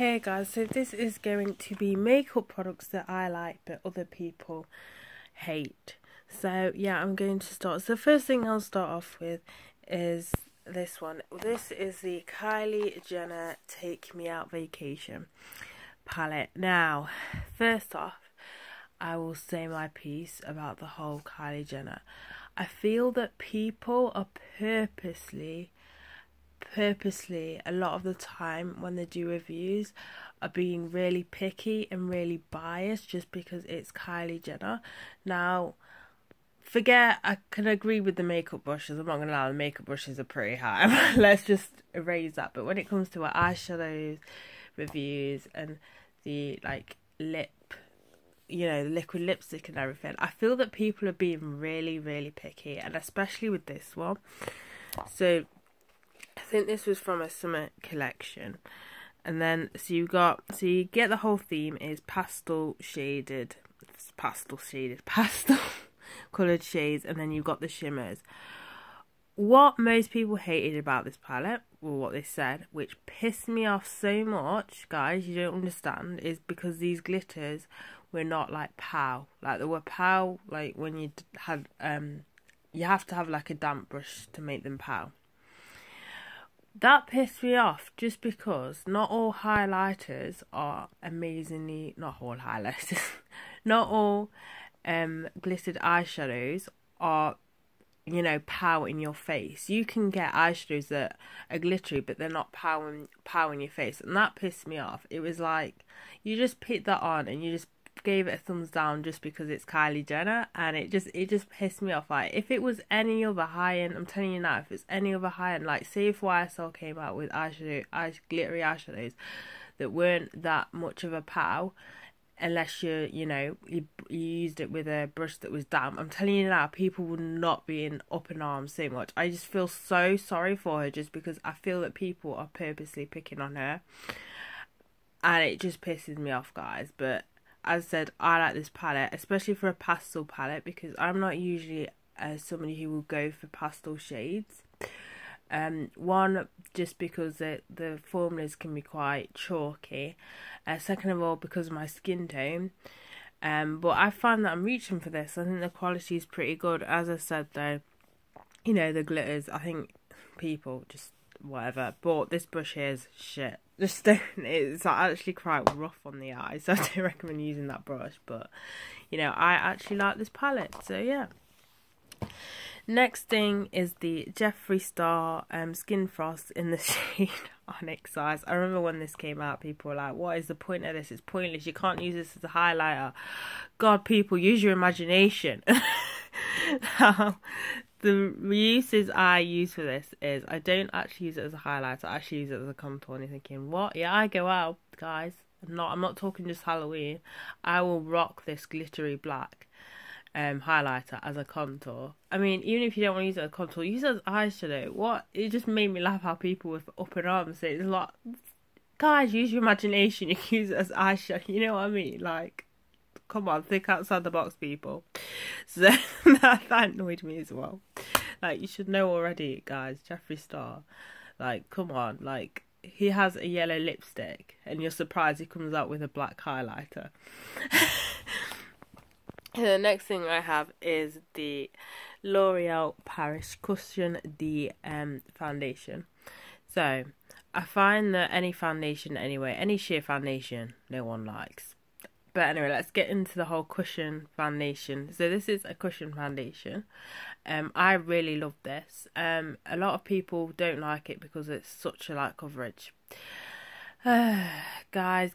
Hey guys, so this is going to be makeup products that I like but other people hate. So yeah, I'm going to start. So the first thing I'll start off with is this one. This is the Kylie Jenner Take Me Out Vacation palette. Now, first off, I will say my piece about the whole Kylie Jenner. I feel that people are purposely a lot of the time when they do reviews are being really picky and really biased just because it's Kylie Jenner. Now, I can agree with the makeup brushes. I'm not gonna lie, the makeup brushes are pretty high. Let's just erase that. But when it comes to her eyeshadows reviews and the the liquid lipstick and everything, I feel that people are being really picky, and especially with this one. So I think this was from a summer collection, and then so you get the whole theme is pastel coloured shades, and then you've got the shimmers. What most people hated about this palette, or what they said, which pissed me off so much, guys, you don't understand, is because these glitters were not like pow. Like they were pow, like when you had you have to have like a damp brush to make them pow. That pissed me off just because not all highlighters are amazingly, not all highlighters, not all glittered eyeshadows are, pow in your face. You can get eyeshadows that are glittery but they're not pow in your face, and that pissed me off. It was like you just picked that on and you just gave it a thumbs down just because it's Kylie Jenner, and it just pissed me off. Like if it was any other high-end, I'm telling you now, if it's any other high-end, like say if YSL came out with glittery eyeshadows that weren't that much of a pow, unless you used it with a brush that was damp, I'm telling you now, people would not be in up in arms so much. I just feel so sorry for her just because I feel that people are purposely picking on her, and it just pisses me off, guys. But as I said, I like this palette, especially for a pastel palette, because I'm not usually somebody who will go for pastel shades. One, just because the formulas can be quite chalky. Second of all, because of my skin tone. But I find that I'm reaching for this. I think the quality is pretty good. As I said though, the glitters, I think people just whatever. But this brush here is shit. Just don't, it's actually quite rough on the eye, so I don't recommend using that brush. But I actually like this palette, so yeah. Next thing is the Jeffree Star Skin Frost in the shade Onyx Eyes. I remember when this came out, people were like, what is the point of this? It's pointless, you can't use this as a highlighter. God, people, use your imagination. The uses I use for this is I don't actually use it as a highlighter. I actually use it as a contour. And you're thinking, what? Yeah, I go out, guys. I'm not talking just Halloween. I will rock this glittery black highlighter as a contour. I mean, even if you don't want to use it as a contour, use it as eyeshadow. What? It just made me laugh how people with up in arms say it's like, guys, use your imagination. You can use it as eyeshadow. You know what I mean? Like, come on, think outside the box, people. So that annoyed me as well. Like, you should know already, guys, Jeffree Star. Like, come on, like, he has a yellow lipstick and you're surprised he comes out with a black highlighter. And the next thing I have is the L'Oreal Paris Cushion D foundation. So, I find that any foundation anyway, any sheer foundation, no one likes. But anyway, let's get into the whole cushion foundation. So this is a cushion foundation. I really love this. A lot of people don't like it because it's such a light coverage. Guys.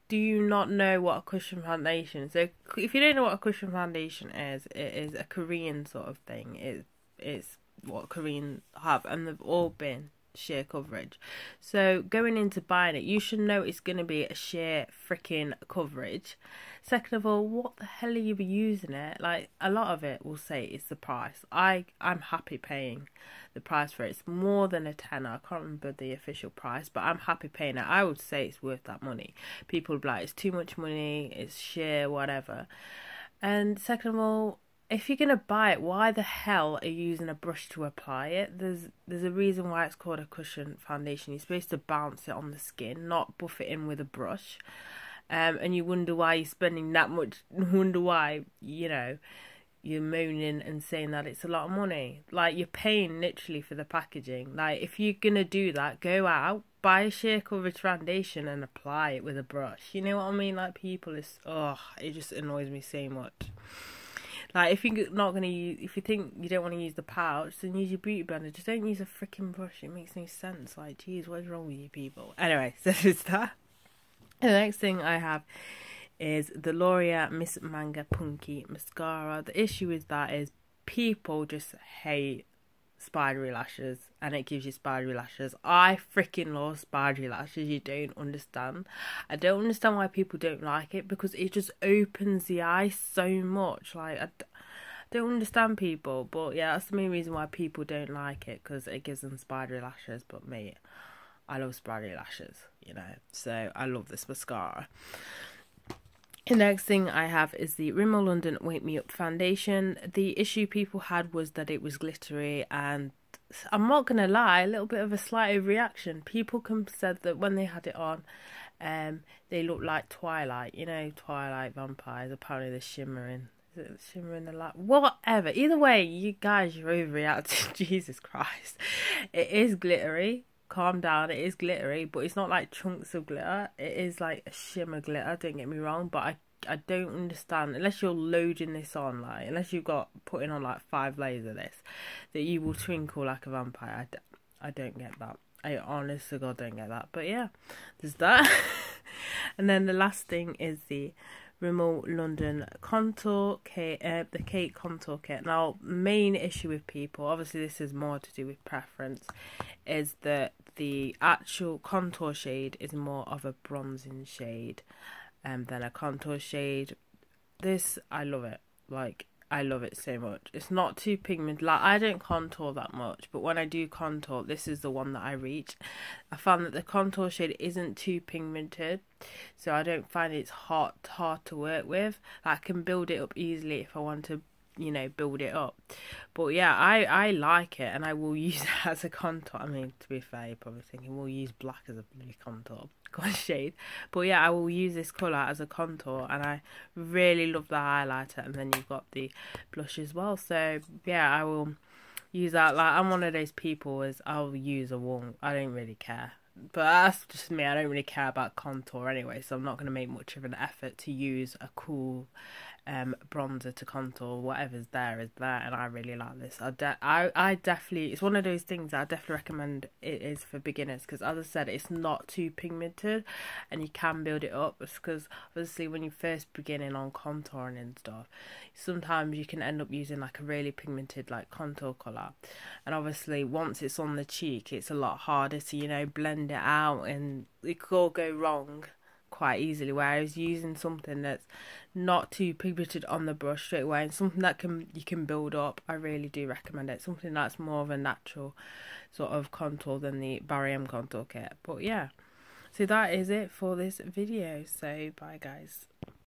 Do you not know what a cushion foundation is? So if you don't know what a cushion foundation is, it is a Korean sort of thing. It's what Koreans have, and they've all been sheer coverage. So going into buying it, you should know it's going to be a sheer freaking coverage. Second of all, what the hell are you using it? Like, a lot of it will say it's the price. I'm happy paying the price for it. It's more than a tenner. I can't remember the official price, but I'm happy paying it. I would say it's worth that money. People will be like, it's too much money, it's sheer, whatever. And second of all, if you're gonna buy it, why the hell are you using a brush to apply it? There's a reason why it's called a cushion foundation. You're supposed to bounce it on the skin, not buff it in with a brush. And you wonder why you're spending that much. Wonder why, you know, you're moaning and saying that it's a lot of money. Like, you're paying literally for the packaging. Like, if you're gonna do that, go out, buy a sheer coverage foundation and apply it with a brush. You know what I mean? Like, people is, oh, it just annoys me so much. Like, if you're not going to use, if you think you don't want to use the pouch, then use your beauty blender. Just don't use a freaking brush. It makes no sense. Like, geez, what's wrong with you people? Anyway, so there's that. The next thing I have is the L'Oreal Miss Manga Punky Mascara. The issue with that is people just hate spidery lashes, and it gives you spidery lashes. I freaking love spidery lashes. You don't understand. I don't understand why people don't like it, because it just opens the eye so much. Like, I don't understand people, but yeah, that's the main reason why people don't like it, because it gives them spidery lashes. But me, I love spidery lashes, you know, so I love this mascara. The next thing I have is the Rimmel London Wake Me Up foundation. The issue people had was that it was glittery, and I'm not going to lie, a little bit of a slight overreaction. People said that when they had it on, they looked like Twilight, you know, Twilight vampires. Apparently they're shimmering. Is it shimmering the light? Whatever. Either way, you guys, you're overreacting. Jesus Christ. It is glittery. Calm down, it is glittery, but it's not like chunks of glitter. It is like a shimmer glitter, don't get me wrong, but I don't understand, unless you're loading this on, like, unless you've got putting on like 5 layers of this, that you will twinkle like a vampire. I don't get that. I honest to God don't get that. But yeah, there's that. And then the last thing is the Rimmel London Contour Kit, the Cake Contour Kit. Now, main issue with people, obviously this is more to do with preference, is that the actual contour shade is more of a bronzing shade than a contour shade. This, I love it. Like, I love it so much. It's not too pigmented. Like, I don't contour that much, but when I do contour, this is the one that I reach. I found that the contour shade isn't too pigmented, so I don't find it's hard to work with. I can build it up easily if I want to, you know, build it up. But yeah, I like it, and I will use it as a contour. I mean, to be fair, you're probably thinking we'll use black as a bloody contour shade, but yeah, I will use this colour as a contour, and I really love the highlighter. And then you've got the blush as well, so yeah, I will use that. Like, I'm one of those people, as I'll use a warm, I don't really care, but that's just me. I don't really care about contour anyway, so I'm not going to make much of an effort to use a cool bronzer to contour. Whatever's there is there, and I really like this. I definitely, it's one of those things that I definitely recommend it is for beginners, because as I said, it's not too pigmented and you can build it up. It's because obviously when you're first beginning on contouring and stuff, sometimes you can end up using like a really pigmented like contour colour, and obviously once it's on the cheek, it's a lot harder to, you know, blend it out, and it could all go wrong quite easily, whereas using something that's not too pigmented on the brush straight away, and something that you can build up, I really do recommend it. Something that's more of a natural sort of contour than the Barry M contour kit. But yeah, so that is it for this video, so bye guys.